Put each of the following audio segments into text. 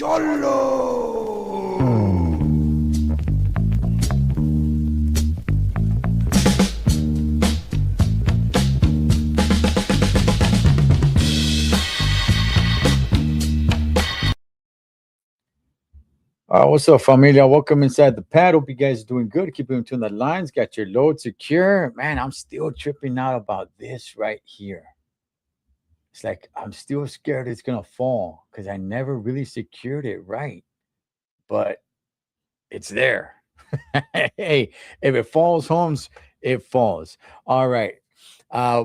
Cholo. What's up, familia? Welcome inside the pad. Hope you guys are doing good. Keep in tune the lines. Got your load secure. Man, I'm still tripping out about this right here. It's like I'm still scared it's gonna fall because I never really secured it right. But it's there. Hey, if it falls, Holmes, it falls. All right.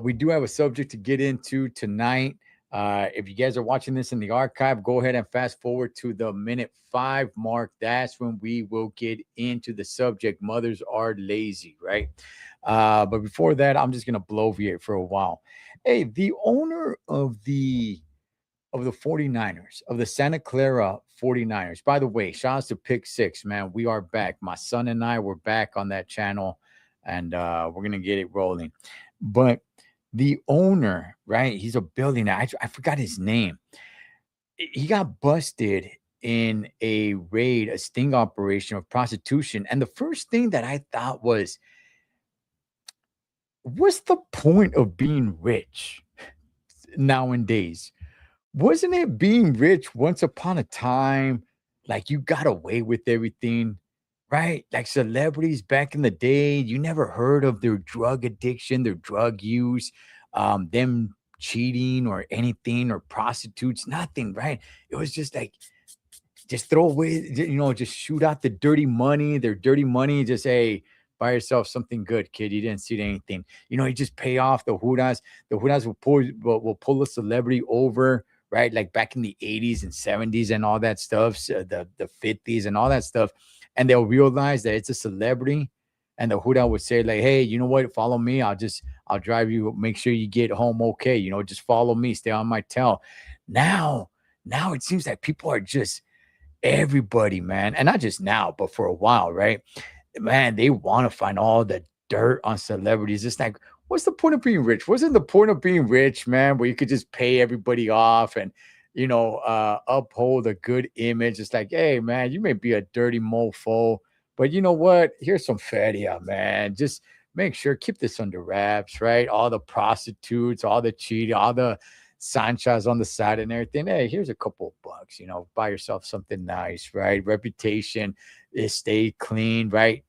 We do have a subject to get into tonight. If you guys are watching this in the archive, go ahead and fast forward to the minute 5 mark. That's when we will get into the subject. Mothers are lazy, right? But before that, I'm just gonna bloviate for a while. Hey, the owner of the 49ers, of the Santa Clara 49ers. By the way, shout out to Pick Six, man. We are back. My son and I were back on that channel, and we're going to get it rolling. But the owner, right? He's a billionaire. I forgot his name. He got busted in a raid, a sting operation of prostitution. And the first thing that I thought was, what's the point of being rich nowadays? Wasn't it being rich once upon a time? Like you got away with everything, right? Like celebrities back in the day, you never heard of their drug addiction, their drug use, them cheating or anything or prostitutes, nothing, right? It was just like, just throw away, just shoot out the dirty money, their dirty money, just hey, buy yourself something good, kid. You didn't see anything. You just pay off the hudas. The hudas will pull a celebrity over, right? Like back in the 80s and 70s and all that stuff, so the 50s and all that stuff. And they'll realize that it's a celebrity. And the huda would say, like, hey, you know what? Follow me. I'll drive you, make sure you get home okay. Just follow me, stay on my tail. Now, now it seems like people are just everybody, man, and not just now, but for a while, right? Man, they want to find all the dirt on celebrities. It's like, what's the point of being rich? Wasn't the point of being rich, man, where you could just pay everybody off and uphold a good image? It's like, hey, man, you may be a dirty mofo, but you know what? Here's some feria, man. Just make sure keep this under wraps, right? All the prostitutes, all the cheating, all the Sanchez on the side and everything. Hey, here's a couple of bucks, buy yourself something nice, right? Reputation is stay clean, right?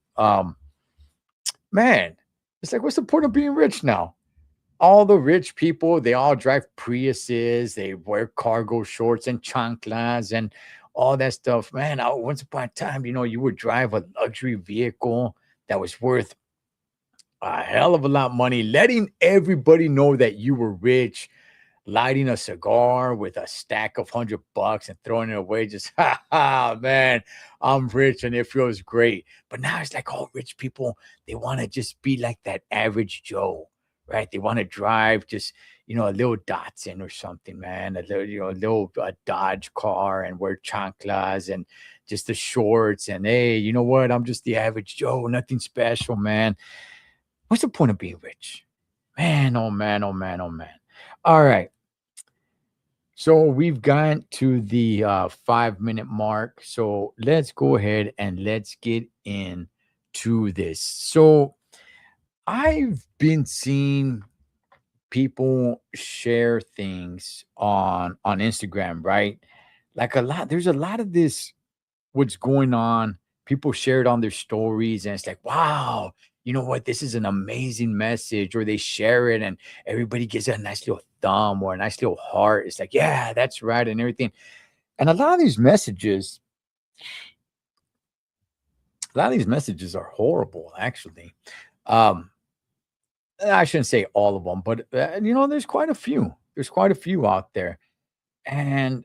Man, it's like, what's the point of being rich now? All the rich people, they all drive Priuses, they wear cargo shorts and chanclas and all that stuff. Man, once upon a time, you would drive a luxury vehicle that was worth a hell of a lot of money, letting everybody know that you were rich, lighting a cigar with a stack of $100 and throwing it away. Just, man, I'm rich and it feels great. But now it's like all rich people, they want to just be like that average Joe, right? They want to drive just, a little Datsun or something, man, a little Dodge car and wear chanclas and just the shorts. And hey, you know what? I'm just the average Joe, nothing special, man. What's the point of being rich? Man, oh man, oh man, oh man. All right. So we've gotten to the 5 minute mark. So let's go ahead and let's get into this. So I've been seeing people share things on Instagram, right? Like there's a lot of this what's going on. People share it on their stories, and it's like, wow, you know what? This is an amazing message. Or they share it, and everybody gives it a nice little thumb or a nice little heart. It's like, yeah, that's right, and everything. And a lot of these messages are horrible, actually. Um, I shouldn't say all of them, but there's quite a few. There's quite a few out there, and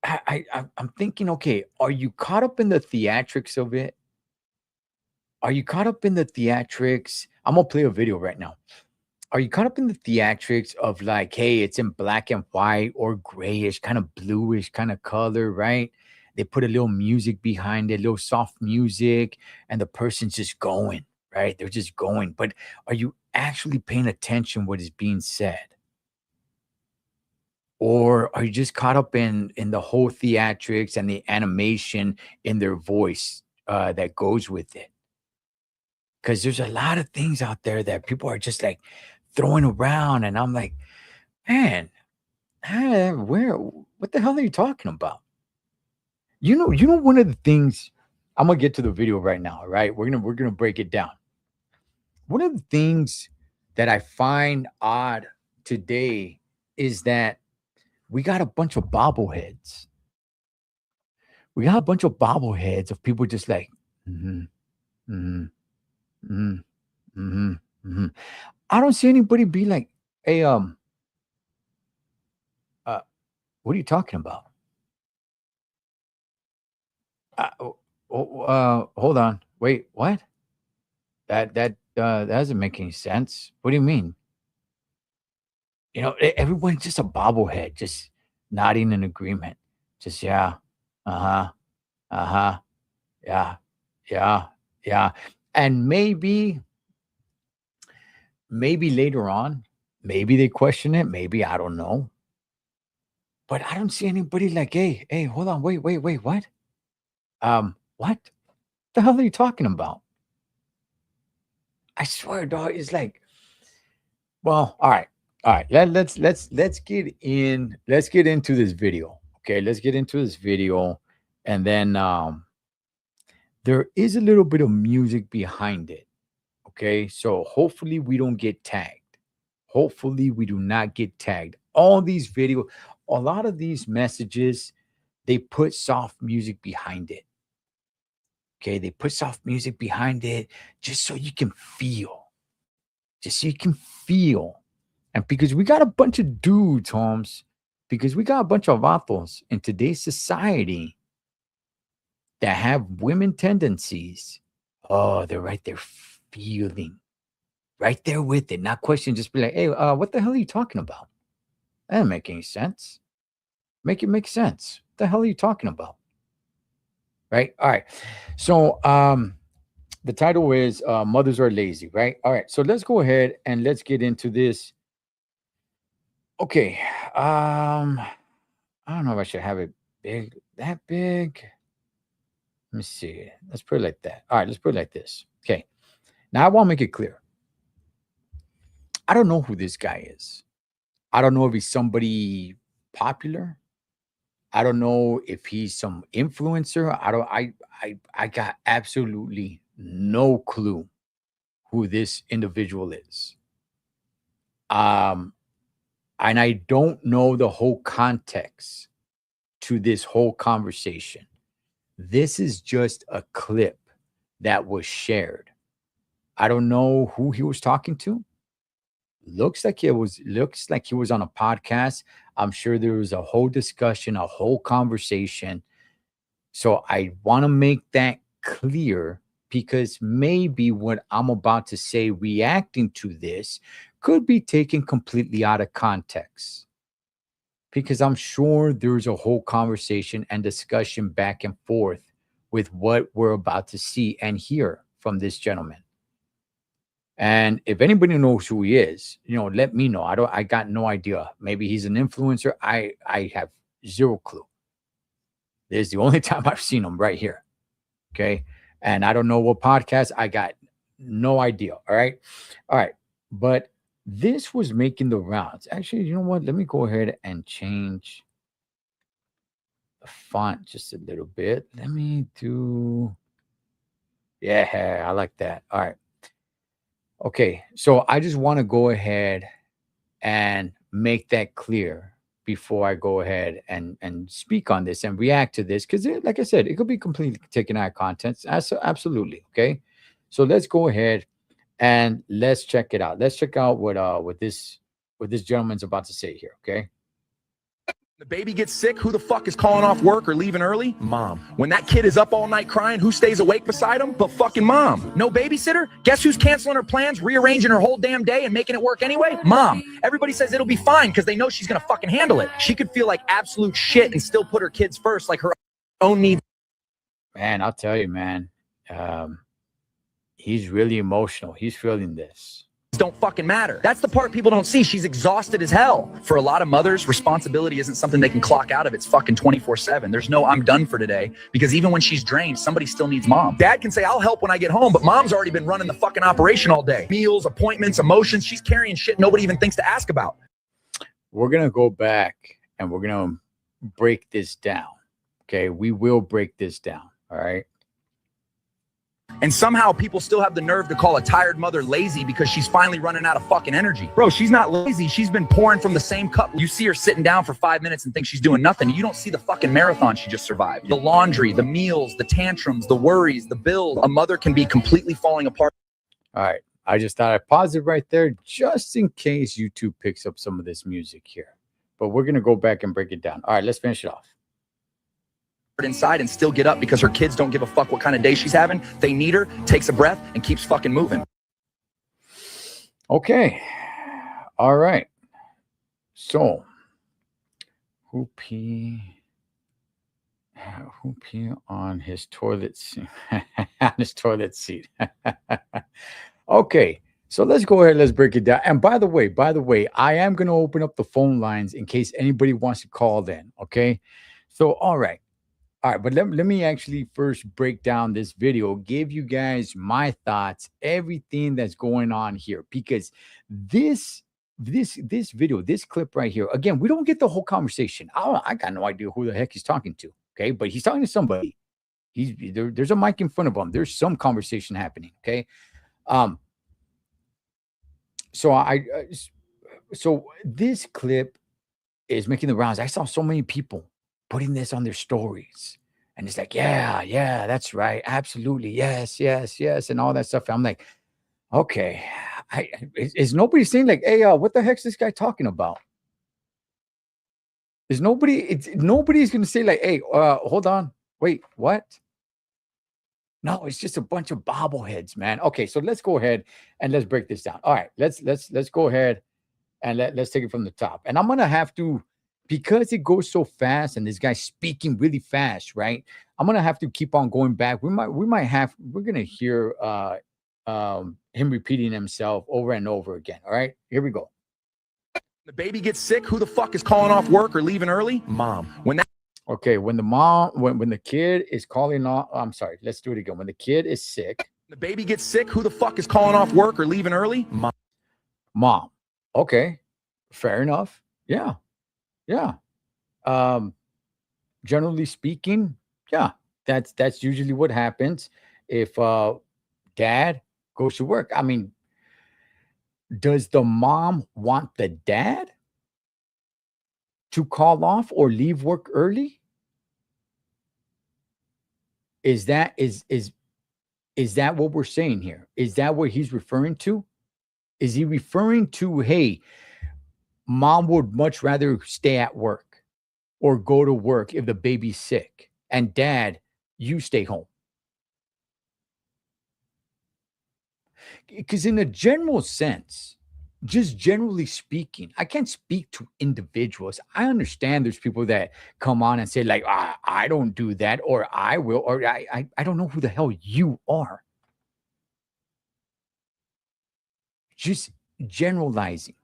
I'm thinking, okay, are you caught up in the theatrics of it? Are you caught up in the theatrics? I'm gonna play a video right now. Are you caught up in the theatrics of like, hey, it's in black and white or grayish, kind of bluish kind of color, right? They put a little music behind it, little soft music, and the person's just going, right? They're just going. But are you actually paying attention what is being said? or are you just caught up in the whole theatrics and the animation in their voice that goes with it? Because there's a lot of things out there that people are just like throwing around, and I'm like, man, where? What the hell are you talking about? One of the things, I'm gonna get to the video right now. All right, we're gonna break it down. One of the things that I find odd today is that we got a bunch of bobbleheads. We got a bunch of bobbleheads of people just like, mm-hmm, mm-hmm, mm-hmm, mm-hmm, mm-hmm. I don't see anybody be like, hey, uh, what are you talking about? Hold on. Wait, what? That doesn't make any sense. What do you mean? Everyone's just a bobblehead, just nodding in agreement. Just yeah, uh-huh, uh-huh, yeah, yeah, yeah. And maybe later on, maybe they question it, maybe I don't know. But I don't see anybody like, hey, hold on, wait, what? What? The hell are you talking about? I swear, dog, it's like, well, all right. All right. Let's get into this video. Okay, let's get into this video. And then there is a little bit of music behind it. Okay. So hopefully we don't get tagged. Hopefully we do not get tagged. All these videos, a lot of these messages, they put soft music behind it. Okay, they put soft music behind it just so you can feel. Just so you can feel. And because we got a bunch of dudes, Holmes, because we got a bunch of vatos in today's society that have women tendencies. Oh, they're right there feeling, right there with it, not question, just be like, hey, what the hell are you talking about? That doesn't make any sense. Make it make sense. What the hell are you talking about? Right? All right. So the title is Mothers Are Lazy, right? All right. So let's go ahead and let's get into this. Okay. I don't know if I should have it big, that big. Let me see. Let's put it like that. All right, let's put it like this. Okay. Now I want to make it clear. I don't know who this guy is. I don't know if he's somebody popular. I don't know if he's some influencer. I got absolutely no clue who this individual is. Um, and I don't know the whole context to this whole conversation. This is just a clip that was shared. I don't know who he was talking to. Looks like he was on a podcast. I'm sure there was a whole discussion, a whole conversation. So I want to make that clear because maybe what I'm about to say reacting to this could be taken completely out of context. Because I'm sure there's a whole conversation and discussion back and forth with what we're about to see and hear from this gentleman. And if anybody knows who he is, let me know. I got no idea. Maybe he's an influencer. I have zero clue. This is the only time I've seen him right here. Okay. And I don't know what podcast. I got no idea. All right. All right. But this was making the rounds. Actually, you know what? Let me go ahead and change the font just a little bit. Let me do. Yeah, I like that. All right. Okay. So I just want to go ahead and make that clear before I go ahead and speak on this and react to this because, like I said, it could be completely taken out of context. Absolutely, okay. So let's go ahead and let's check it out. Let's check out what this gentleman's about to say here. Okay. The baby gets sick, who the fuck is calling off work or leaving early? Mom. When that kid is up all night crying, who stays awake beside him? The fucking mom. No babysitter? Guess who's canceling her plans, rearranging her whole damn day and making it work anyway? Mom. Everybody says it'll be fine because they know she's gonna fucking handle it. She could feel like absolute shit and still put her kids first, like her own needs. Man, I'll tell you, man. He's really emotional. He's feeling this. don't fucking matter. That's the part people don't see. She's exhausted as hell. For a lot of mothers, responsibility isn't something they can clock out of. It's fucking 24/7. There's no I'm done for today, because even when she's drained, somebody still needs mom. Dad can say, I'll help when I get home, but mom's already been running the fucking operation all day. Meals, appointments, emotions. She's carrying shit nobody even thinks to ask about. We're going to go back and we're going to break this down. Okay. We will break this down. All right. And somehow people still have the nerve to call a tired mother lazy because she's finally running out of fucking energy. Bro, she's not lazy. She's been pouring from the same cup. You see her sitting down for 5 minutes and think she's doing nothing. You don't see the fucking marathon she just survived. The laundry, the meals, the tantrums, the worries, the bills. A mother can be completely falling apart. All right. I just thought I'd pause it right there just in case YouTube picks up some of this music here. But we're going to go back and break it down. All right, let's finish it off. Inside and still get up because her kids don't give a fuck what kind of day she's having. They need her, takes a breath, and keeps fucking moving. Okay. All right. So, who pee on his toilet seat? On his toilet seat. Okay. So let's go ahead. Let's break it down. And by the way, I am going to open up the phone lines in case anybody wants to call in. Okay. So, all right. All right, but let me actually first break down this video, give you guys my thoughts, everything that's going on here, because this video, this clip right here, again, we don't get the whole conversation. I got no idea who the heck he's talking to, okay? But he's talking to somebody. There's a mic in front of him. There's some conversation happening, okay? So this clip is making the rounds. I saw so many people putting this on their stories. And it's like, yeah, that's right. Absolutely. Yes. And all that stuff. I'm like, okay. Is nobody saying like, hey, what the heck's this guy talking about? Nobody's going to say like, hey, hold on. Wait, what? No, it's just a bunch of bobbleheads, man. Okay. So let's go ahead and let's break this down. All right. Let's go ahead and let's take it from the top. And I'm going to have to, because it goes so fast and this guy's speaking really fast, right? I'm gonna have to keep on going back. We're gonna hear him repeating himself over and over again. All right, here we go. The baby gets sick, who the fuck is calling off work or leaving early? Mom. When the kid is calling off, I'm sorry, let's do it again. When the kid is sick, the baby gets sick, who the fuck is calling off work or leaving early? Mom. Okay, fair enough. Yeah. Generally speaking, yeah, that's usually what happens if dad goes to work. I mean, does the mom want the dad to call off or leave work early? Is that what we're saying here? Is that what he's referring to? Is he referring to, hey, mom would much rather stay at work or go to work if the baby's sick, and dad, you stay home? Because in a general sense, just generally speaking, I can't speak to individuals. I understand there's people that come on and say like, I don't do that, or I will, or I don't know who the hell you are. Just generalizing.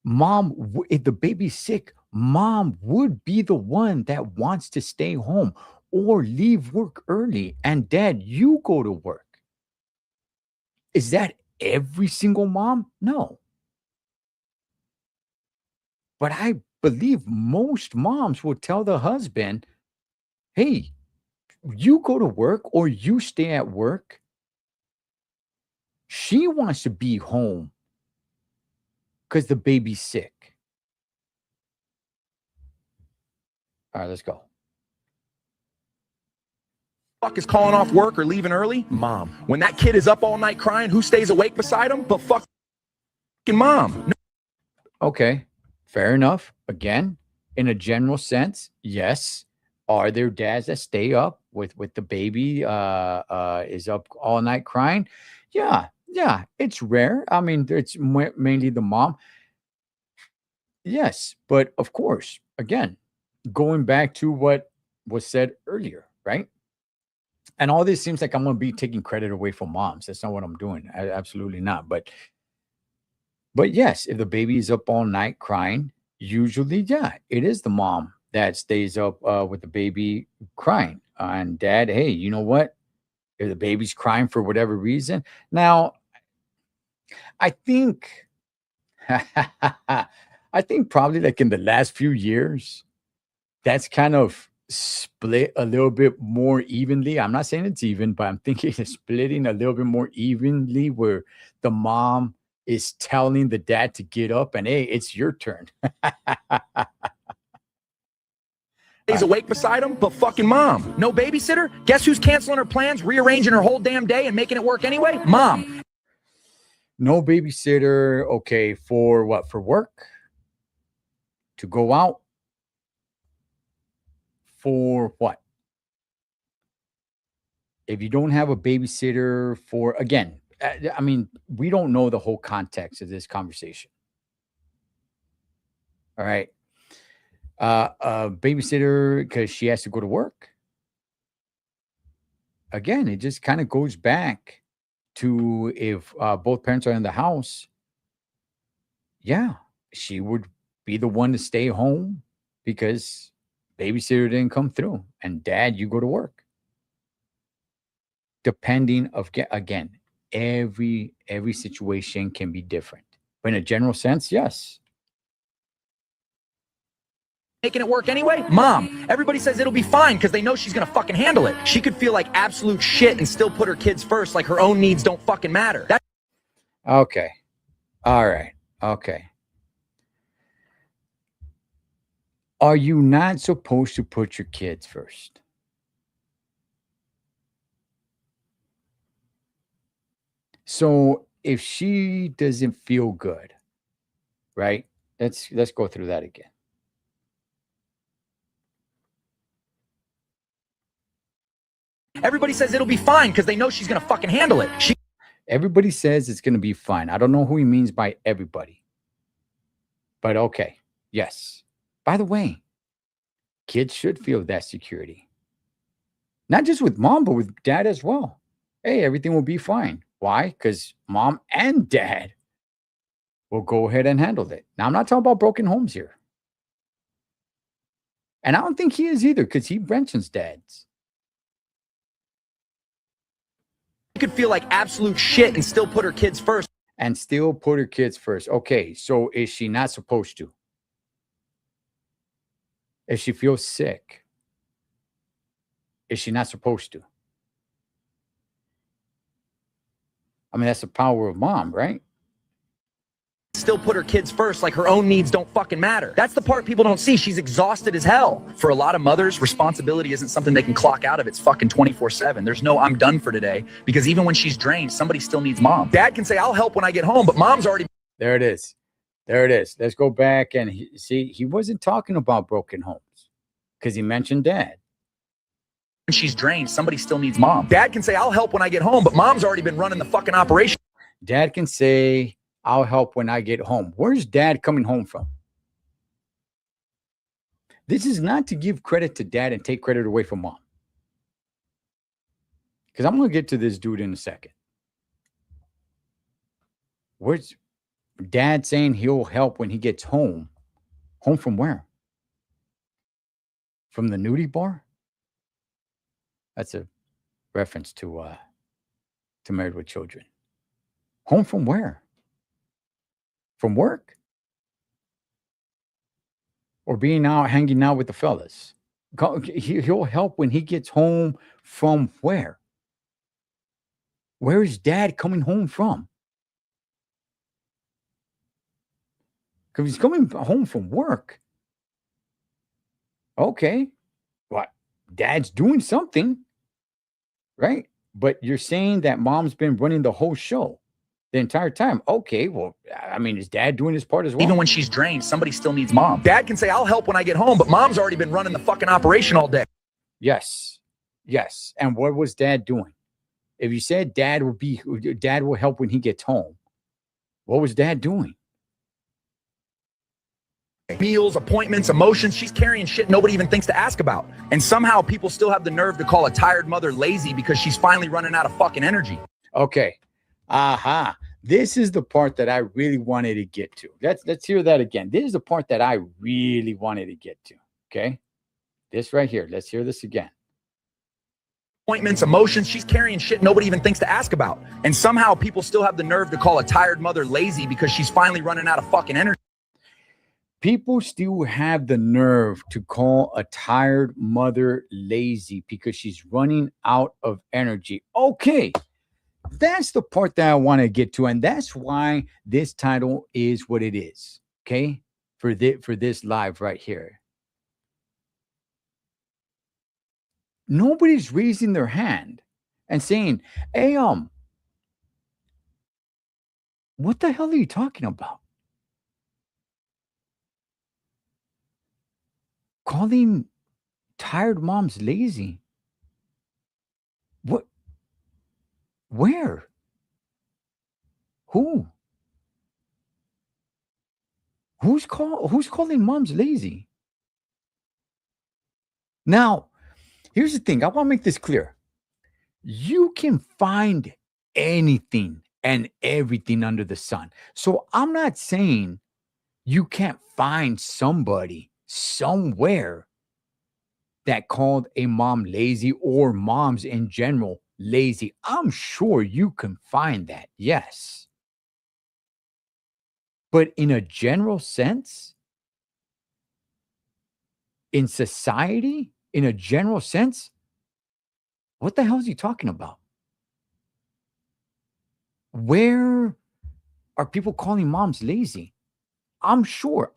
Mom, if the baby's sick, mom would be the one that wants to stay home or leave work early, and dad, you go to work. Is that every single mom? No. But I believe most moms will tell the husband, hey, you go to work or you stay at work. She wants to be home because the baby's sick. All right, let's go. Fuck is calling off work or leaving early? Mom. When that kid is up all night crying, who stays awake beside him? But fucking mom. Okay, fair enough. Again, in a general sense, yes. Are there dads that stay up with the baby is up all night crying? Yeah, it's rare. I mean, it's mainly the mom. Yes, but of course, again, going back to what was said earlier, right? And all this seems like I'm going to be taking credit away from moms. That's not what I'm doing. Absolutely not. But yes, if the baby is up all night crying, usually, yeah, it is the mom that stays up with the baby crying. And dad, hey, you know what? If the baby's crying for whatever reason, now I think, I think probably like in the last few years, that's kind of split a little bit more evenly. I'm not saying it's even, but I'm thinking it's splitting a little bit more evenly where the mom is telling the dad to get up and hey, it's your turn. Stays awake beside him, but fucking mom. No babysitter? Guess who's canceling her plans, rearranging her whole damn day, and making it work anyway? Mom. No babysitter. Okay, for what? For work? To go out? For what? If you don't have a babysitter for, again, I mean, we don't know the whole context of this conversation. All right. A babysitter because she has to go to work. Again, it just kind of goes back to if both parents are in the house. Yeah, she would be the one to stay home because babysitter didn't come through, and dad, you go to work. Depending of again, every situation can be different, but in a general sense, yes. Making it work anyway? Mom. Everybody says it'll be fine because they know she's gonna fucking handle it. She could feel like absolute shit and still put her kids first, like her own needs don't fucking matter. Okay. All right. Okay. Are you not supposed to put your kids first? So if she doesn't feel good, right? Let's go through that again. Everybody says it'll be fine because they know she's gonna fucking handle it. Everybody says it's going to be fine. I don't know who he means by everybody. But okay. Yes. By the way, kids should feel that security. Not just with mom, but with dad as well. Hey, everything will be fine. Why? Because mom and dad will go ahead and handle it. Now, I'm not talking about broken homes here. And I don't think he is either because he mentions dads. She could feel like absolute shit and still put her kids first. And still put her kids first. Okay, so is she not supposed to? If she feels sick, is she not supposed to? I mean, that's the power of mom, right? Still put her kids first, like her own needs don't fucking matter. That's the part people don't see. She's exhausted as hell. For a lot of mothers, responsibility isn't something they can clock out of. It's fucking 24/7. There's no I'm done for today, because even when she's drained, somebody still needs mom. Dad can say, I'll help when I get home, but mom's already... There it is. There it is. Let's go back and see, he wasn't talking about broken homes because he mentioned dad. When she's drained, somebody still needs mom. Dad can say, I'll help when I get home, but mom's already been running the fucking operation. Dad can say, I'll help when I get home. Where's dad coming home from? This is not to give credit to dad and take credit away from mom. Because I'm going to get to this dude in a second. Where's dad saying he'll help when he gets home? Home from where? From the nudie bar? That's a reference to Married with Children. Home from where? From work? Or being out, hanging out with the fellas? He'll help when he gets home from where? Where is dad coming home from? Because he's coming home from work. Okay. What? Dad's doing something, right? But you're saying that mom's been running the whole show the entire time. Okay, well, I mean, is dad doing his part as well? Even when she's drained, somebody still needs mom. Dad can say, I'll help when I get home, but mom's already been running the fucking operation all day. Yes. Yes. And what was dad doing? If you said dad will help when he gets home, what was dad doing? Meals, appointments, emotions. She's carrying shit nobody even thinks to ask about. And somehow people still have the nerve to call a tired mother lazy because she's finally running out of fucking energy. Okay. Aha. This is the part that I really wanted to get to. Let's hear that again. This is the part that I really wanted to get to. Okay. This right here. Let's hear this again. Appointments, emotions. She's carrying shit nobody even thinks to ask about. And somehow people still have the nerve to call a tired mother lazy because she's finally running out of fucking energy. People still have the nerve to call a tired mother lazy because she's running out of energy. Okay. That's the part that I want to get to. And that's why this title is what it is. Okay. For this live right here. Nobody's raising their hand and saying, hey, what the hell are you talking about? Calling tired moms lazy? What? Where? Who? Who's calling moms lazy? Now, here's the thing. I want to make this clear. You can find anything and everything under the sun. So I'm not saying you can't find somebody somewhere that called a mom lazy or moms in general lazy. I'm sure you can find that. Yes. But in a general sense, in society, in a general sense, what the hell is he talking about? Where are people calling moms lazy? I'm sure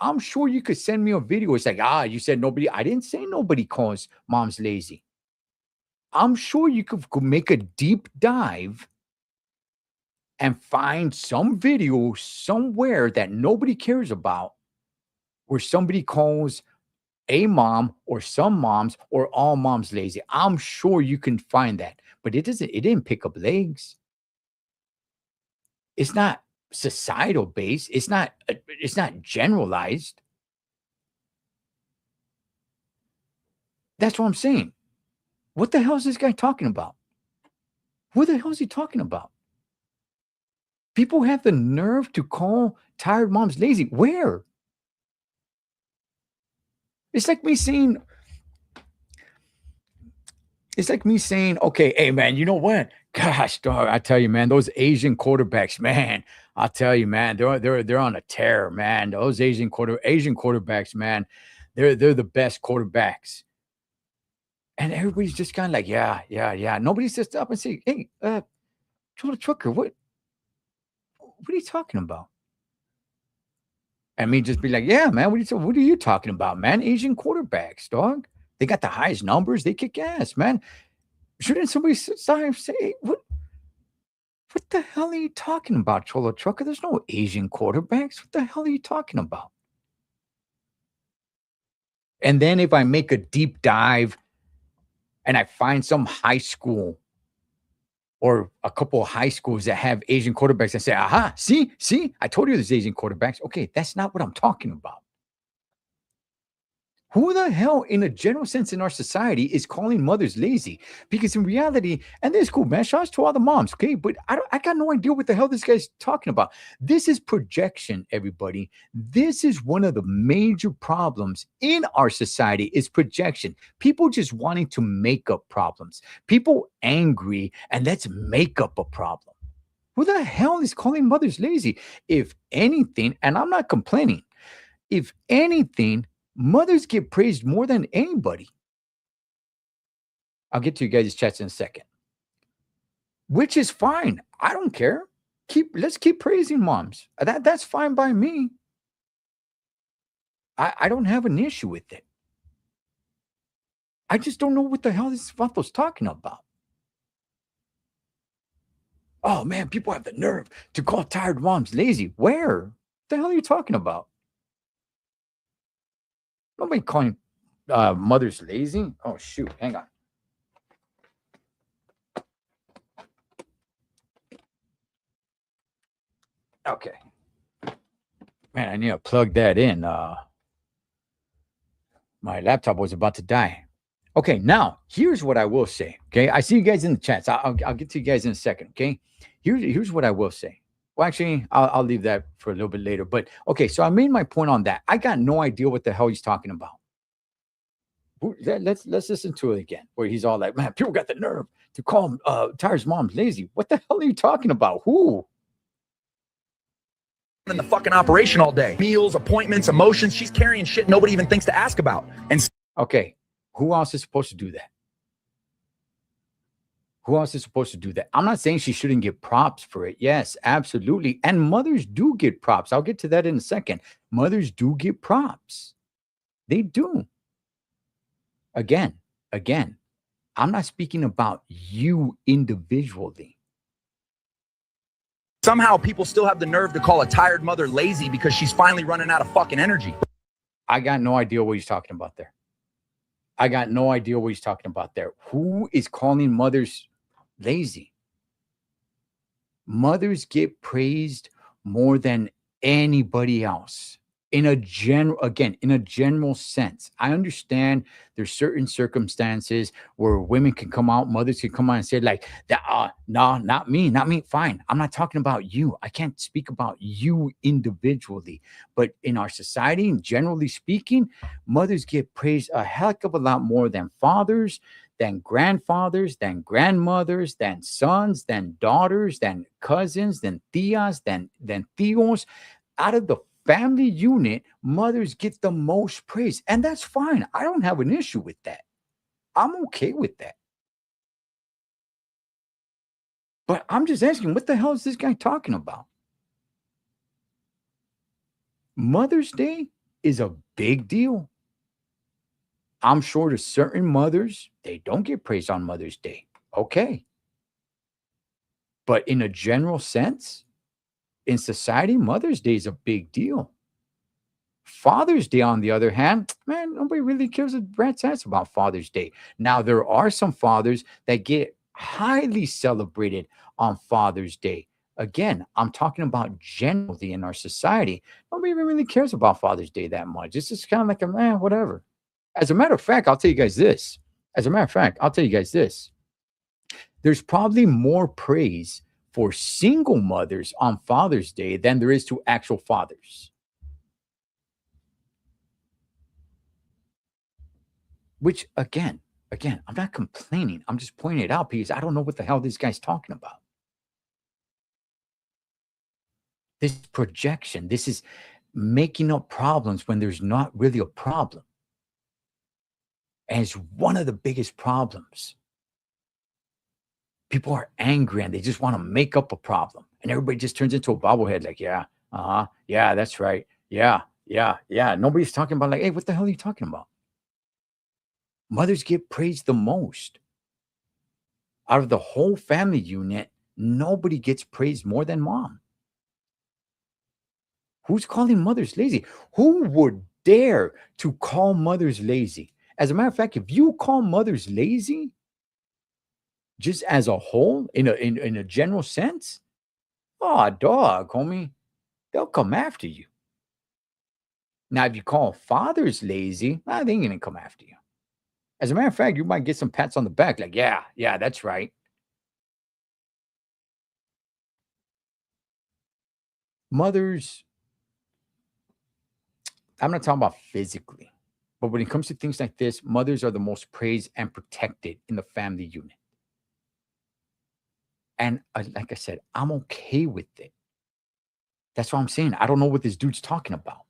you could send me a video. It's like, you said nobody. I didn't say nobody calls moms lazy. I'm sure you could make a deep dive and find some video somewhere that nobody cares about where somebody calls a mom or some moms or all moms lazy. I'm sure you can find that, but it didn't pick up legs. It's not societal based. It's not generalized. That's what I'm saying. What the hell is this guy talking about? What the hell is he talking about? People have the nerve to call tired moms lazy. Where? It's like me saying, okay, hey man, you know what? Gosh, dog, I tell you, man, those Asian quarterbacks, man, I'll tell you, man, they're on a tear, man. Those Asian quarterbacks, man, they're the best quarterbacks. And everybody's just kind of like, yeah. Nobody sits up and say, hey, Joel Trucker, what are you talking about? And me just be like, yeah, man, what are you talking about, man? Asian quarterbacks, dog. They got the highest numbers. They kick ass, man. Shouldn't somebody say, what the hell are you talking about, Cholo Trucker? There's no Asian quarterbacks. What the hell are you talking about? And then if I make a deep dive and I find some high school or a couple of high schools that have Asian quarterbacks and say, aha, see, I told you there's Asian quarterbacks. Okay, that's not what I'm talking about. Who the hell, in a general sense in our society, is calling mothers lazy? Because in reality, and this is cool, man. Shout out to all the moms, okay? But I got no idea what the hell this guy's talking about. This is projection, everybody. This is one of the major problems in our society is projection. People just wanting to make up problems. People angry, and let's make up a problem. Who the hell is calling mothers lazy? If anything, and I'm not complaining, if anything, mothers get praised more than anybody. I'll get to you guys' chats in a second. Which is fine. I don't care. Let's keep praising moms. That's fine by me. I don't have an issue with it. I just don't know what the hell this vato's talking about. Oh man, people have the nerve to call tired moms lazy. Where? What the hell are you talking about? Nobody calling mothers lazy. Oh, shoot. Hang on. Okay. Man, I need to plug that in. My laptop was about to die. Okay, now here's what I will say. Okay, I see you guys in the chats. I'll get to you guys in a second. Okay, here's what I will say. Well, actually, I'll leave that for a little bit later. But okay, so I made my point on that. I got no idea what the hell he's talking about. Let's listen to it again, where he's all like, "Man, people got the nerve to call Tyra's mom lazy." What the hell are you talking about? Who? In the fucking operation all day. Meals, appointments, emotions. She's carrying shit nobody even thinks to ask about. And okay, who else is supposed to do that? Who else is supposed to do that? I'm not saying she shouldn't get props for it. Yes, absolutely. And mothers do get props. I'll get to that in a second. Mothers do get props. They do. Again, I'm not speaking about you individually. somehow people still have the nerve to call a tired mother lazy because she's finally running out of fucking energy. I got no idea what he's talking about there. I got no idea what he's talking about there. Who is calling mothers lazy? Mothers get praised more than anybody else. In a general sense. I understand there's certain circumstances where women can come out, mothers can come out and say like, no, not me. Fine. I'm not talking about you. I can't speak about you individually. But in our society, generally speaking, mothers get praised a heck of a lot more than fathers, than grandfathers, than grandmothers, than sons, than daughters, than cousins, than tias, than tios. Out of the family unit, mothers get the most praise. And that's fine. I don't have an issue with that. I'm okay with that. But I'm just asking, what the hell is this guy talking about? Mother's Day is a big deal. I'm sure to certain mothers, they don't get praised on Mother's Day. Okay. But in a general sense, in society, Mother's Day is a big deal. Father's Day, on the other hand, man, nobody really cares a rat's ass about Father's Day. Now, there are some fathers that get highly celebrated on Father's Day. Again, I'm talking about generally in our society. Nobody even really cares about Father's Day that much. It's just kind of like, whatever. As a matter of fact, I'll tell you guys this. There's probably more praise for single mothers on Father's Day than there is to actual fathers. Which, again, I'm not complaining. I'm just pointing it out because I don't know what the hell this guy's talking about. This projection, this is making up problems when there's not really a problem. And it's one of the biggest problems. People are angry and they just want to make up a problem. And everybody just turns into a bobblehead like, yeah, that's right. Yeah. Nobody's talking about like, hey, what the hell are you talking about? Mothers get praised the most. Out of the whole family unit, nobody gets praised more than mom. Who's calling mothers lazy? Who would dare to call mothers lazy? As a matter of fact, if you call mothers lazy, just as a whole, in a general sense, dog, homie, they'll come after you. Now, if you call fathers lazy, they ain't gonna come after you. As a matter of fact, you might get some pats on the back, like, yeah, that's right. Mothers, I'm not talking about physically, but when it comes to things like this, mothers are the most praised and protected in the family unit. And like I said, I'm okay with it. That's what I'm saying. I don't know what this dude's talking about.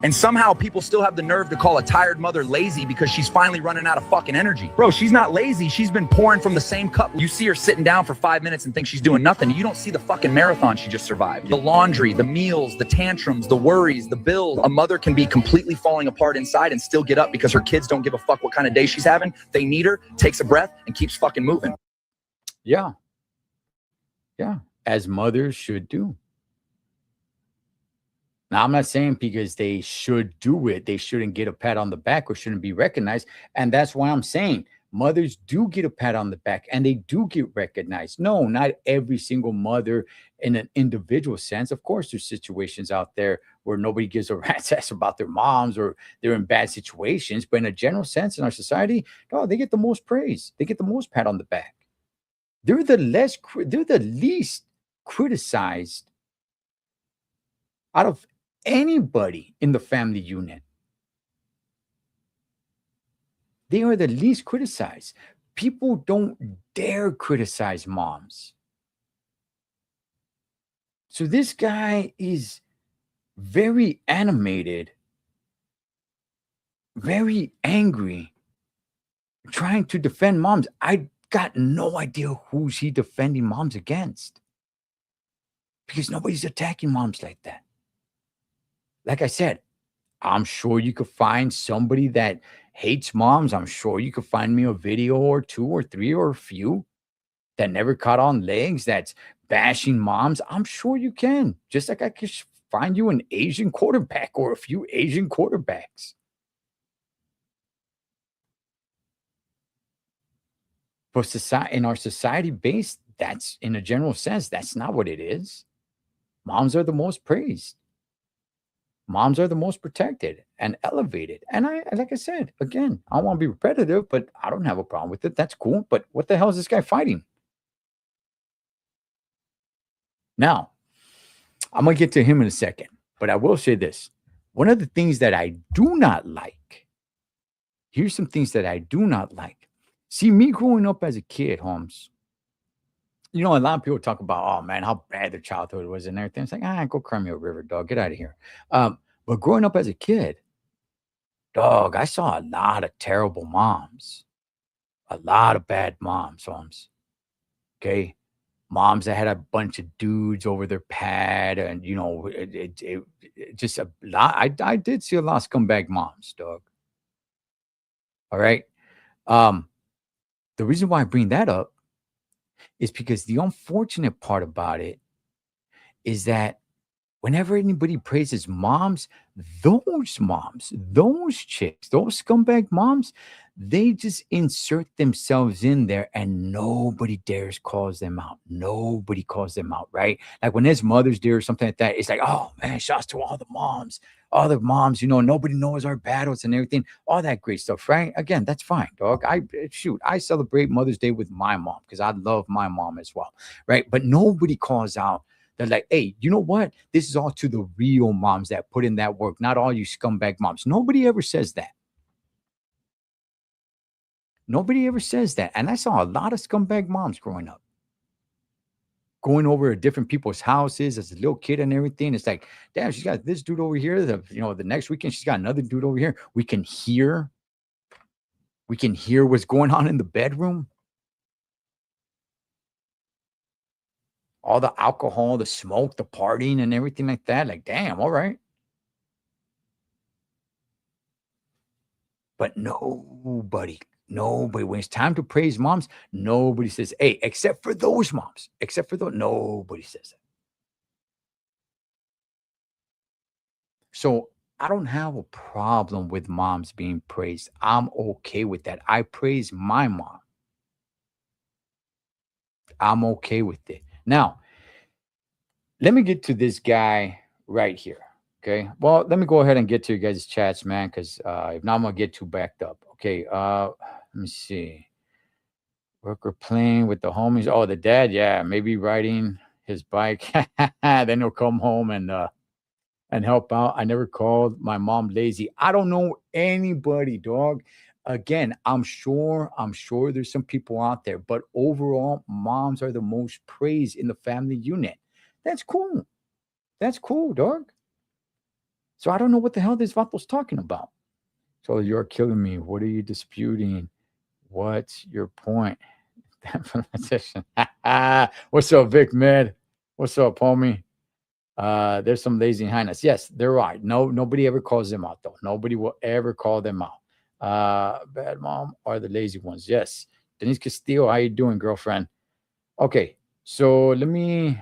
And somehow people still have the nerve to call a tired mother lazy because she's finally running out of fucking energy. Bro, she's not lazy. She's been pouring from the same cup. You see her sitting down for 5 minutes and think she's doing nothing. You don't see the fucking marathon she just survived. The laundry, the meals, the tantrums, the worries, the bills. A mother can be completely falling apart inside and still get up because her kids don't give a fuck what kind of day she's having. They need her, takes a breath, and keeps fucking moving. Yeah. As mothers should do. Now, I'm not saying because they should do it, they shouldn't get a pat on the back or shouldn't be recognized. And that's why I'm saying mothers do get a pat on the back and they do get recognized. No, not every single mother in an individual sense. Of course, there's situations out there where nobody gives a rat's ass about their moms or they're in bad situations. But in a general sense in our society, oh, they get the most praise. They get the most pat on the back. They're the least criticized out of anybody in the family unit. They are the least criticized. People don't dare criticize moms. So this guy is very animated, very angry, trying to defend moms. I got no idea who's he defending moms against, because nobody's attacking moms like that. Like I said, I'm sure you could find somebody that hates moms. I'm sure you could find me a video or two or three or a few that never caught on legs, that's bashing moms. I'm sure you can. Just like I could find you an Asian quarterback or a few Asian quarterbacks. But society, in our society base, that's in a general sense, that's not what it is. Moms are the most praised. Moms are the most protected and elevated. And like I said, again, I don't want to be repetitive, but I don't have a problem with it. That's cool. But what the hell is this guy fighting? Now, I'm going to get to him in a second, but I will say this. One of the things that I do not like, here's some things that I do not like. See, me growing up as a kid, Holmes, a lot of people talk about, oh man, how bad their childhood was and everything. It's like, go cry me a river, dog. Get out of here. But growing up as a kid, dog, I saw a lot of terrible moms, a lot of bad moms, Holmes. Okay. Moms that had a bunch of dudes over their pad, and it just a lot. I did see a lot of scumbag moms, dog. All right. The reason why I bring that up is because the unfortunate part about it is that whenever anybody praises moms, those chicks, those scumbag moms, they just insert themselves in there and nobody dares calls them out. Nobody calls them out, right? Like when there's Mother's Day or something like that, it's like, oh man, shouts to all the moms. All the moms, nobody knows our battles and everything, all that great stuff, right? Again, that's fine, dog. I celebrate Mother's Day with my mom because I love my mom as well, right? But nobody calls out. They're like, hey, you know what? This is all to the real moms that put in that work, not all you scumbag moms. Nobody ever says that. Nobody ever says that. And I saw a lot of scumbag moms growing up, going over to different people's houses as a little kid and everything. It's like, damn, she's got this dude over here. The next weekend she's got another dude over here. We can hear what's going on in the bedroom. All the alcohol, the smoke, the partying and everything like that. Like, damn, all right. But nobody, when it's time to praise moms, nobody says, hey, except for those moms, nobody says that. So I don't have a problem with moms being praised. I'm okay with that. I praise my mom. I'm okay with it. Now, let me get to this guy right here. Okay. Well, let me go ahead and get to you guys' chats, man, because if not, I'm going to get too backed up. Okay. Let me see. Worker playing with the homies. Oh, the dad. Yeah. Maybe riding his bike. Then he'll come home and help out. I never called my mom lazy. I don't know anybody, dog. Again, I'm sure there's some people out there, but overall, moms are the most praised in the family unit. That's cool. That's cool, dog. So I don't know what the hell this Vato's talking about. So you're killing me. What are you disputing? What's your point? What's up, Vic Med? What's up, homie? There's some lazy highness. Yes, they're right. Nobody ever calls them out, though. Nobody will ever call them out. Bad mom are the lazy ones. Yes. Denise Castillo, how you doing, girlfriend? Okay, so let me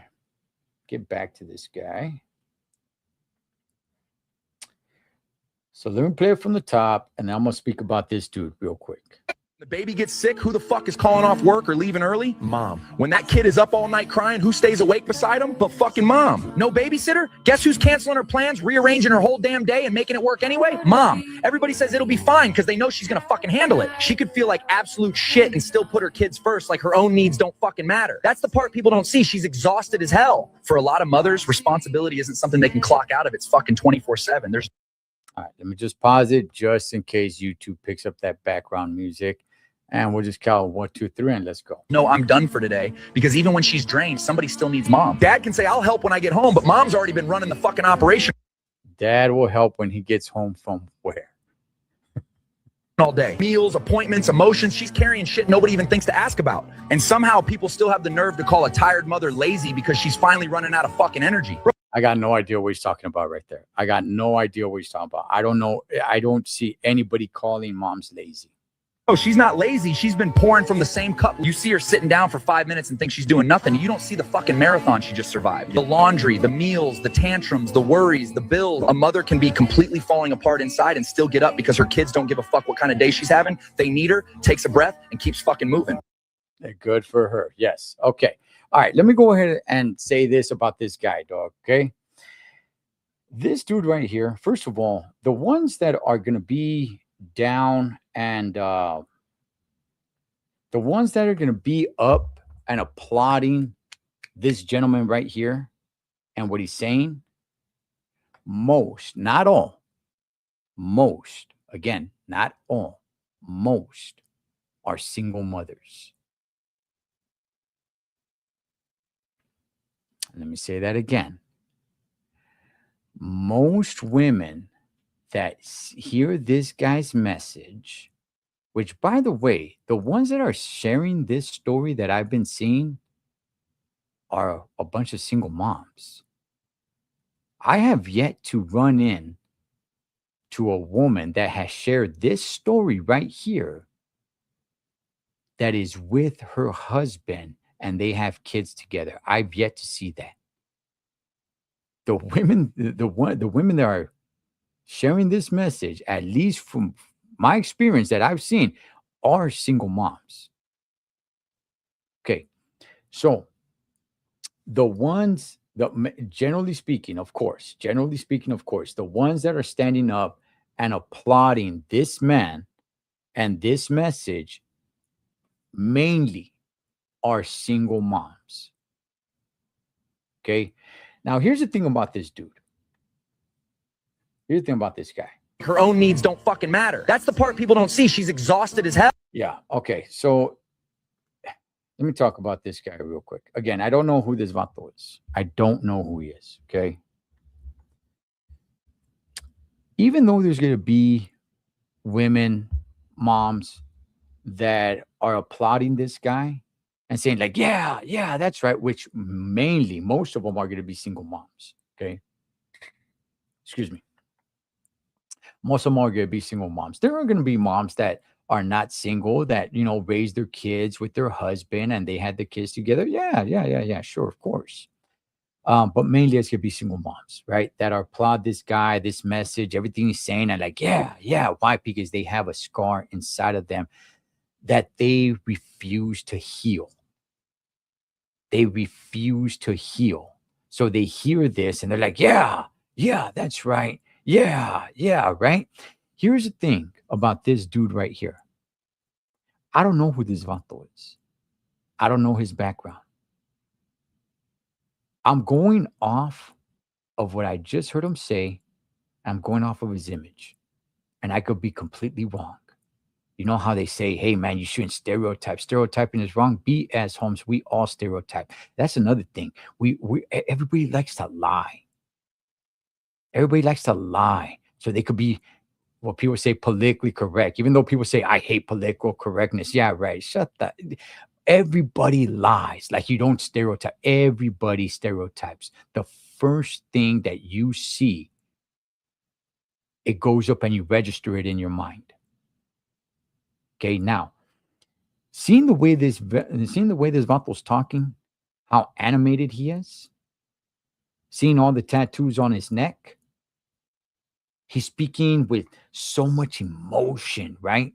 get back to this guy. So let me play it from the top, and I'm going to speak about this dude real quick. The baby gets sick, who the fuck is calling off work or leaving early? Mom. When that kid is up all night crying, who stays awake beside him? But fucking mom. No babysitter? Guess who's canceling her plans, rearranging her whole damn day and making it work anyway? Mom. Everybody says it'll be fine because they know she's gonna fucking handle it. She could feel like absolute shit and still put her kids first, like her own needs don't fucking matter. That's the part people don't see. She's exhausted as hell. For a lot of mothers, responsibility isn't something they can clock out of. It's fucking 24/7. There's All right, let me just pause it just in case YouTube picks up that background music. And we'll just count 1, 2, 3, and let's go. no, I'm done for today, because even when she's drained, somebody still needs mom. Dad can say, I'll help when I get home, but mom's already been running the fucking operation Dad will help when he gets home from where? all day. Meals, appointments, emotions. She's carrying shit nobody even thinks to ask about. And somehow people still have the nerve to call a tired mother lazy because she's finally running out of fucking energy. I got no idea what he's talking about right there. I got no idea what he's talking about. I don't know. I don't see anybody calling moms lazy. Oh, she's not lazy. She's been pouring from the same cup. You see her sitting down for 5 minutes and think she's doing nothing. You don't see the fucking marathon she just survived. The laundry, the meals, the tantrums, the worries, the bills. A mother can be completely falling apart inside and still get up because her kids don't give a fuck what kind of day she's having. They need her, takes a breath, and keeps fucking moving. Good for her. Yes. Okay. All right. Let me go ahead and say this about this guy, dog. Okay. This dude right here, first of all, the ones that are going to be down and the ones that are going to be up and applauding this gentleman right here and what he's saying, most, not all, most, again, not all, most are single mothers. Let me say that again. Most women that hear this guy's message, which, by the way, the ones that are sharing this story that I've been seeing are a bunch of single moms. I have yet to run in to a woman that has shared this story right here that is with her husband and they have kids together. I've yet to see that. The women, the women that are sharing this message, at least from my experience that I've seen, are single moms. Okay, so the ones that, generally speaking, of course, the ones that are standing up and applauding this man and this message mainly are single moms. Okay, now here's the thing about this dude. Here's the thing about this guy. Her own needs don't fucking matter. That's the part people don't see. She's exhausted as hell. Yeah. Okay. So let me talk about this guy real quick. Again, I don't know who this vato is. I don't know who he is. Okay. Even though there's going to be women, moms that are applauding this guy and saying like, yeah, that's right. Which mainly, most of them are going to be single moms. Okay. Excuse me. Most of them are going to be single moms. There are going to be moms that are not single, that, you know, raise their kids with their husband and they had the kids together. Yeah. Sure, of course. But mainly it's going to be single moms, right? That are applaud this guy, this message, everything he's saying. And like, yeah. Why? Because they have a scar inside of them that they refuse to heal. They refuse to heal. So they hear this and they're like, yeah, that's right. Yeah, right? Here's the thing about this dude right here. I don't know who this vato is. I don't know his background. I'm going off of what I just heard him say. I'm going off of his image. And I could be completely wrong. You know how they say, hey, man, you shouldn't stereotype. Stereotyping is wrong. BS, Holmes. We all stereotype. That's another thing. Everybody likes to lie. Everybody likes to lie. So they could be what people say politically correct, even though people say, I hate political correctness. Yeah, right. Shut that. Everybody lies. Like, you don't stereotype. Everybody stereotypes. The first thing that you see, it goes up and you register it in your mind. Okay, now, seeing the way this vato's talking, how animated he is, seeing all the tattoos on his neck, he's speaking with so much emotion, right?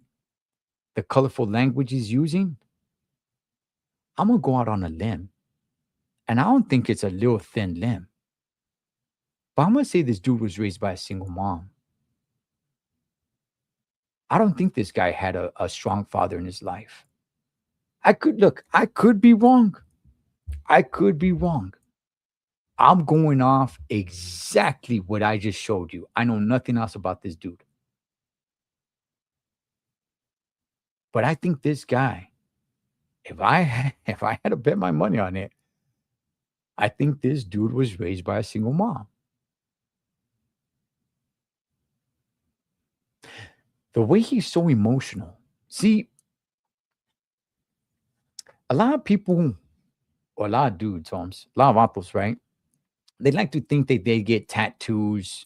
the colorful language he's using, I'm gonna go out on a limb. And I don't think it's a little thin limb. But I'm gonna say this dude was raised by a single mom. I don't think this guy had a strong father in his life. I could be wrong. I could be wrong. I'm going off exactly what I just showed you. I know nothing else about this dude. But I think this guy, if I had to bet my money on it, I think this dude was raised by a single mom. The way he's so emotional. See, a lot of people, or a lot of dudes, Holmes, a lot of vatos, right? They like to think that they get tattoos.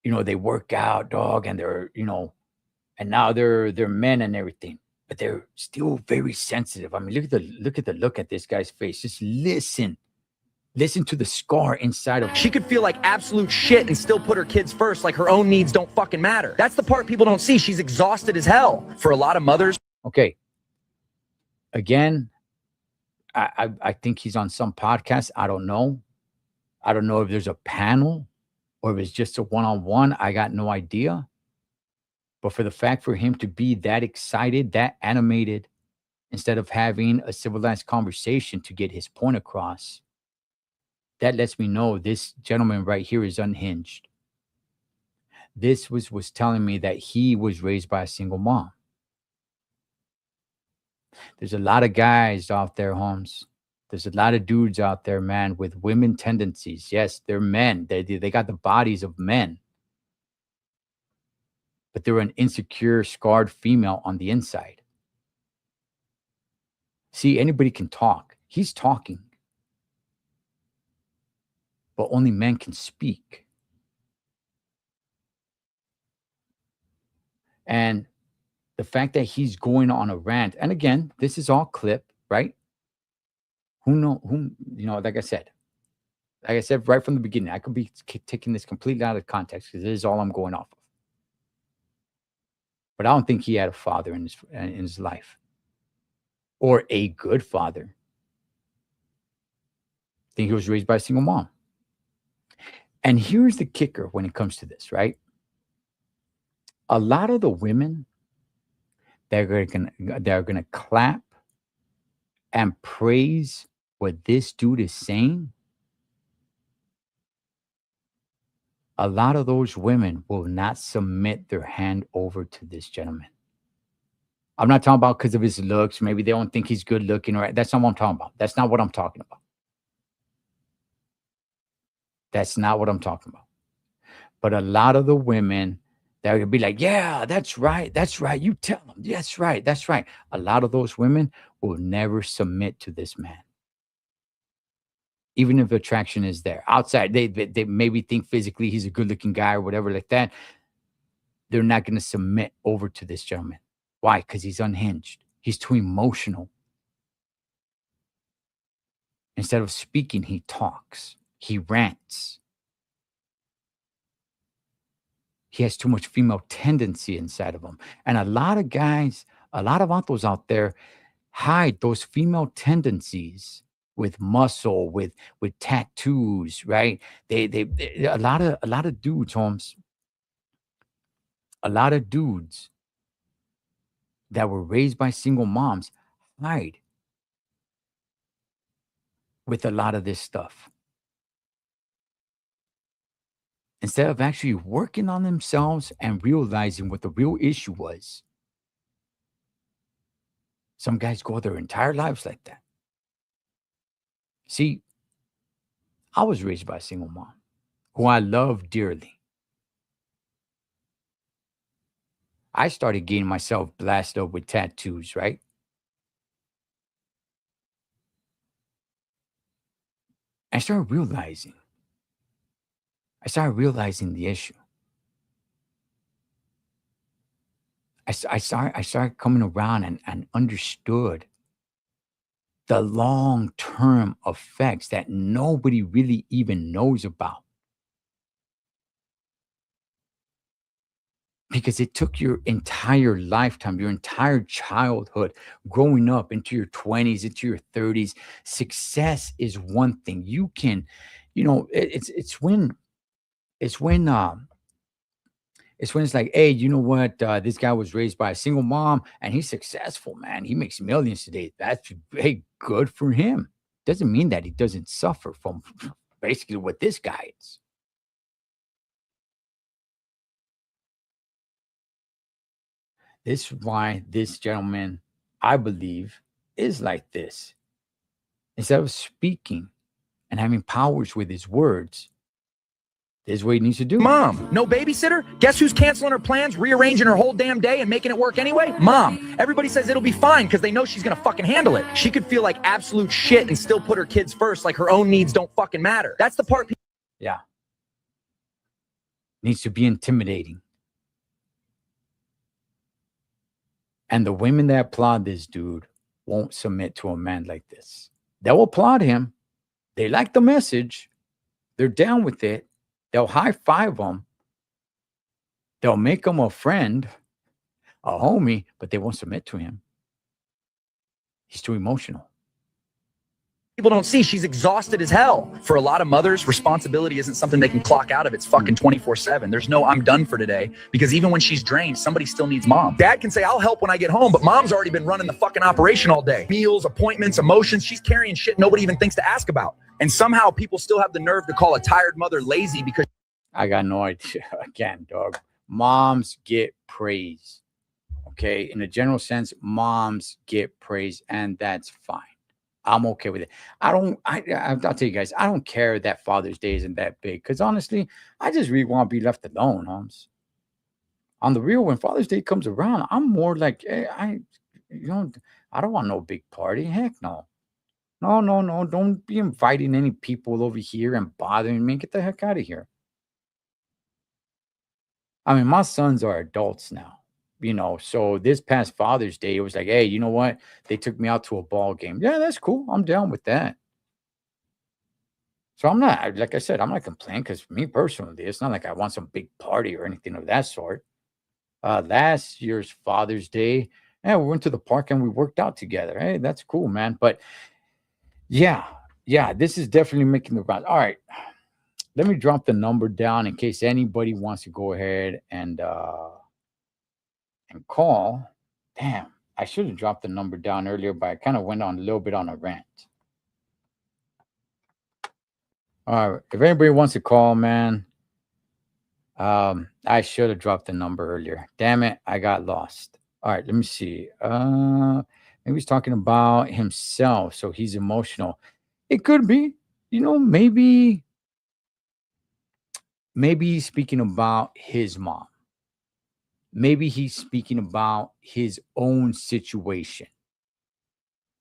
They work out, dog, and and now they're men and everything, but they're still very sensitive. I mean, look at this guy's face. Just listen to the scar inside of She could feel like absolute shit and still put her kids first, like her own needs don't fucking matter. That's the part people don't see. She's exhausted as hell. For a lot of mothers. Okay. Again, I think he's on some podcast. I don't know. I don't know if there's a panel or if it's just a one-on-one. I got no idea. But for the fact for him to be that excited, that animated, instead of having a civilized conversation to get his point across, that lets me know this gentleman right here is unhinged. This was telling me that he was raised by a single mom. There's a lot of guys out there, Holmes. There's a lot of dudes out there, man, with women tendencies. Yes, they're men. They got the bodies of men. But they're an insecure, scarred female on the inside. See, anybody can talk. He's talking. But only men can speak. And the fact that he's going on a rant, and again, this is all clip, right? Like I said right from the beginning, I could be taking this completely out of context because this is all I'm going off of. But I don't think he had a father in his life, or a good father. I think he was raised by a single mom. And here's the kicker when it comes to this, right? A lot of the women that are gonna clap and praise what this dude is saying, a lot of those women will not submit their hand over to this gentleman. I'm not talking about because of his looks. Maybe they don't think he's good looking, or that's not what I'm talking about. That's not what I'm talking about. That's not what I'm talking about. But a lot of the women that would be like, yeah, that's right. That's right. You tell them. That's right. That's right. A lot of those women will never submit to this man. Even if attraction is there. Outside, they maybe think physically he's a good looking guy or whatever like that. They're not going to submit over to this gentleman. Why? Because he's unhinged. He's too emotional. Instead of speaking, he talks. He rants. He has too much female tendency inside of him. And a lot of guys, a lot of vatos out there hide those female tendencies with muscle, with tattoos, right? They a lot of dudes, Holmes. A lot of dudes that were raised by single moms hide with a lot of this stuff. Instead of actually working on themselves and realizing what the real issue was. Some guys go their entire lives like that. See, I was raised by a single mom who I love dearly. I started getting myself blasted up with tattoos, right? I started realizing the issue. I started coming around and understood the long-term effects that nobody really even knows about. because it took your entire lifetime, your entire childhood, growing up into your 20s, into your 30s. Success is one thing. You can, it's when it's like, hey, you know what? This guy was raised by a single mom and he's successful, man. He makes millions today. That's hey, good for him. Doesn't mean that he doesn't suffer from basically what this guy is. This is why this gentleman, I believe, is like this. Instead of speaking and having powers with his words, this is what he needs to do. Mom, no babysitter? Guess who's canceling her plans, rearranging her whole damn day and making it work anyway? Mom. Everybody says it'll be fine because they know she's gonna fucking handle it. She could feel like absolute shit and still put her kids first, like her own needs don't fucking matter. That's the part. Yeah. Needs to be intimidating. And the women that applaud this dude won't submit to a man like this. They'll applaud him. They like the message. They're down with it. They'll high five him. They'll make him a friend, a homie, but they won't submit to him. He's too emotional. People don't see she's exhausted as hell. For a lot of mothers, responsibility isn't something they can clock out of. It's fucking 24/7. There's no I'm done for today, because even when she's drained, somebody still needs mom. Dad can say I'll help when I get home, but mom's already been running the fucking operation all day. Meals, appointments, emotions. She's carrying shit nobody even thinks to ask about. And somehow people still have the nerve to call a tired mother lazy because I got no idea. Again, dog. Moms get praise. Okay. In a general sense, moms get praise, and that's fine. I'm okay with it. I'll tell you guys, I don't care that Father's Day isn't that big, because honestly, I just really want to be left alone, Holmes. On the real, when Father's Day comes around, I'm more like, hey, I don't want no big party. Heck no. No. Don't be inviting any people over here and bothering me. Get the heck out of here. I mean, my sons are adults now. So this past Father's Day, it was like, hey, you know what? They took me out to a ball game. Yeah, that's cool. I'm down with that. So I'm not, like I said, I'm not complaining, because for me personally, it's not like I want some big party or anything of that sort. Last year's Father's Day, we went to the park and we worked out together. Hey, that's cool, man. But yeah, this is definitely making the rounds. All right. Let me drop the number down in case anybody wants to go ahead and call. Damn, I should have dropped the number down earlier, but I kind of went on a little bit on a rant. All right, if anybody wants to call, man, I should have dropped the number earlier. Damn it, I got lost. All right, let me see. Maybe he's talking about himself, so he's emotional. It could be, maybe he's speaking about his mom. Maybe he's speaking about his own situation.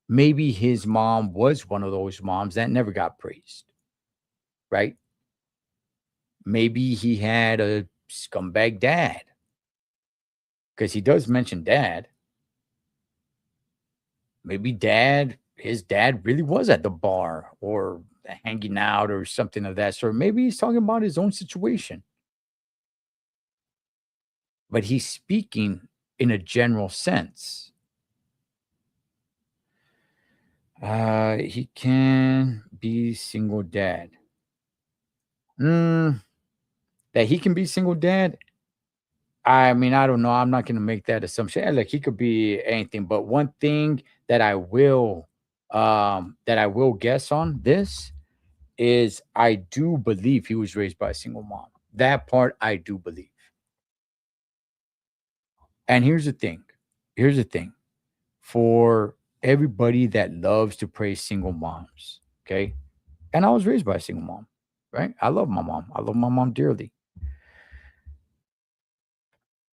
Maybe his mom was one of those moms that never got praised, right? Maybe he had a scumbag dad, because he does mention dad. Maybe his dad really was at the bar or hanging out or something of that sort. Maybe he's talking about his own situation. But he's speaking in a general sense. He can be single dad. That he can be single dad. I mean, I don't know. I'm not going to make that assumption. Like, he could be anything. But one thing that I will guess on this is, I do believe he was raised by a single mom. That part I do believe. And here's the thing. For everybody that loves to praise single moms, okay? And I was raised by a single mom, right? I love my mom. I love my mom dearly.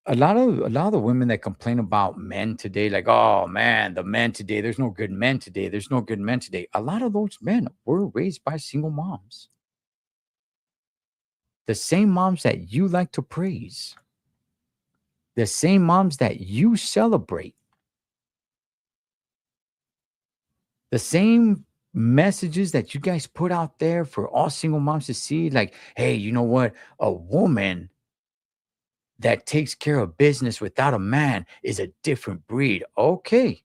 A lot of the women that complain about men today, like, oh man, the men today, there's no good men today. There's no good men today. A lot of those men were raised by single moms. The same moms that you like to praise. The same moms that you celebrate. The same messages that you guys put out there for all single moms to see, like, hey, you know what? A woman that takes care of business without a man is a different breed. Okay.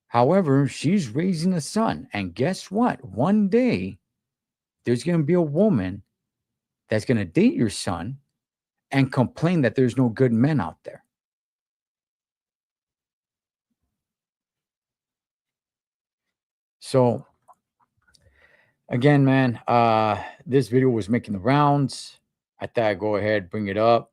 However, she's raising a son. And guess what? One day, there's going to be a woman that's going to date your son and complain that there's no good men out there. So, again, man, this video was making the rounds. I thought I'd go ahead, bring it up,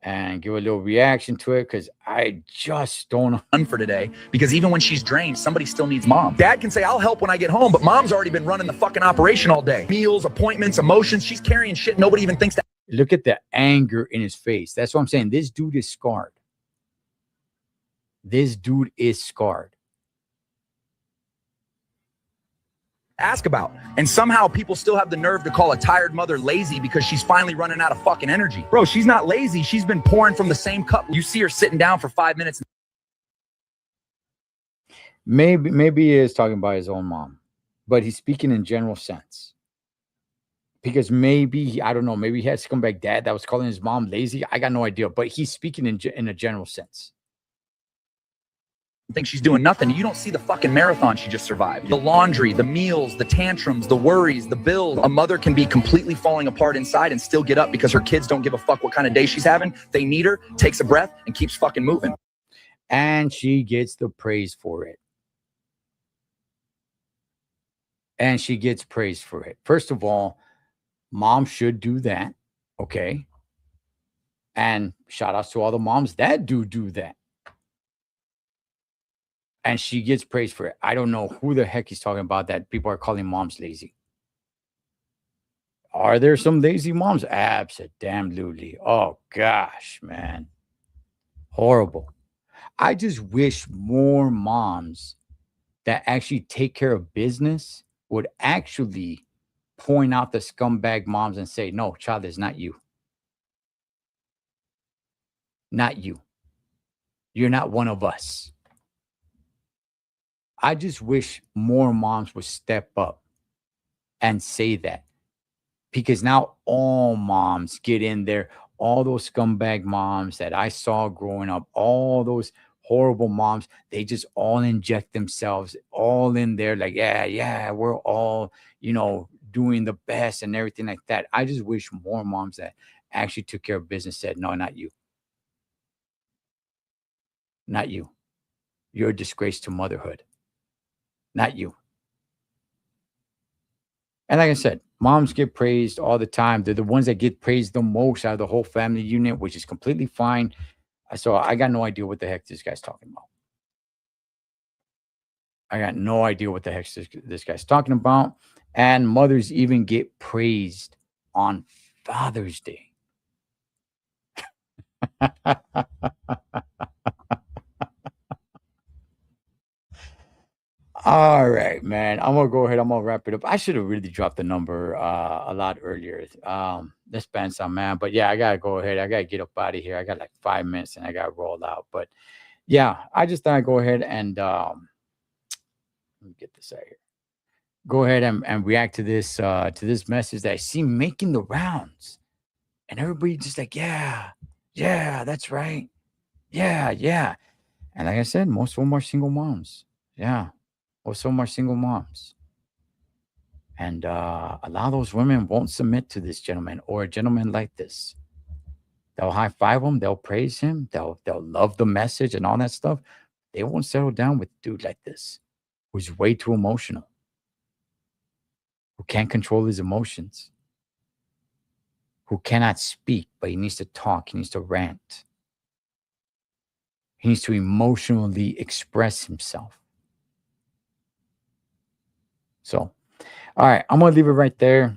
and give a little reaction to it because I just don't know. For today, because even when she's drained, somebody still needs mom. Dad can say, I'll help when I get home, but mom's already been running the fucking operation all day. Meals, appointments, emotions. She's carrying shit nobody even thinks to. Look at the anger in his face. That's what I'm saying. This dude is scarred. This dude is scarred. Ask about. And somehow people still have the nerve to call a tired mother lazy because she's finally running out of fucking energy. Bro, she's not lazy. She's been pouring from the same cup. You see her sitting down for 5 minutes. Maybe he is talking about his own mom, but he's speaking in general sense. Because maybe, I don't know, maybe he had a scumbag dad that was calling his mom lazy. I got no idea, but he's speaking in a general sense. Think she's doing nothing. You don't see the fucking marathon she just survived. The laundry, the meals, the tantrums, the worries, the bills. A mother can be completely falling apart inside and still get up because her kids don't give a fuck what kind of day she's having. They need her, takes a breath, and keeps fucking moving. And she gets the praise for it. And she gets praise for it. First of all, mom should do that. Okay. And shout outs to all the moms that do that. And she gets praised for it. I don't know who the heck he's talking about that people are calling moms lazy. Are there some lazy moms? Absolutely. Oh, gosh, man. Horrible. I just wish more moms that actually take care of business would actually point out the scumbag moms and say, no, child, it's not you. Not you. You're not one of us. I just wish more moms would step up and say that, because now all moms get in there. All those scumbag moms that I saw growing up, all those horrible moms, they just all inject themselves all in there. Like, yeah, we're all, doing the best and everything like that. I just wish more moms that actually took care of business said, no, not you. Not you. You're a disgrace to motherhood. Not you. And like I said, moms get praised all the time. They're the ones that get praised the most out of the whole family unit, which is completely fine. So I got no idea what the heck this guy's talking about. I got no idea what the heck this guy's talking about. And mothers even get praised on Father's Day. All right, man. I'm gonna go ahead. I'm gonna wrap it up. I should have really dropped the number a lot earlier. Let's ban some, man. But yeah, I gotta go ahead. I gotta get up out of here. I got like 5 minutes and I gotta roll out. But yeah, I just thought I'd go ahead and let me get this out here. Go ahead and react to this message that I see making the rounds, and everybody just like, yeah, that's right, yeah. And like I said, most of them are single moms. Yeah. Most of them are single moms. And a lot of those women won't submit to this gentleman or a gentleman like this. They'll high five him. They'll praise him. They'll love the message and all that stuff. They won't settle down with a dude like this, who's way too emotional, who can't control his emotions, who cannot speak, but he needs to talk. He needs to rant. He needs to emotionally express himself. So, all right, I'm going to leave it right there.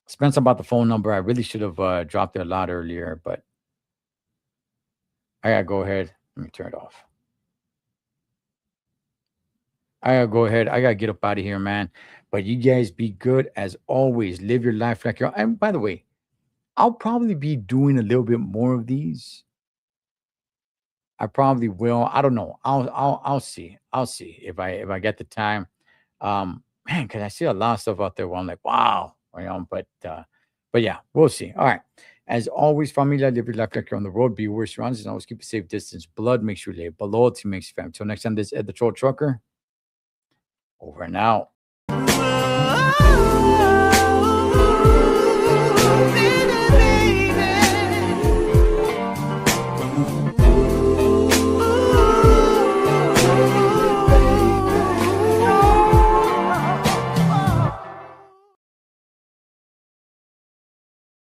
Spence about the phone number. I really should have dropped it a lot earlier, but I got to go ahead. Let me turn it off. I got to go ahead. I got to get up out of here, man. But you guys be good as always. Live your life like you're. And by the way, I'll probably be doing a little bit more of these. I probably will. I don't know. I'll see. I'll see if I get the time. Man, because I see a lot of stuff out there where I'm like, wow, but But yeah, we'll see. All right. As always, familia, live your life like you're on the road. Be aware of surroundings and always keep a safe distance. Blood makes you live, but loyalty makes you family. Until next time, this is Ed the Troll Trucker. Over and out.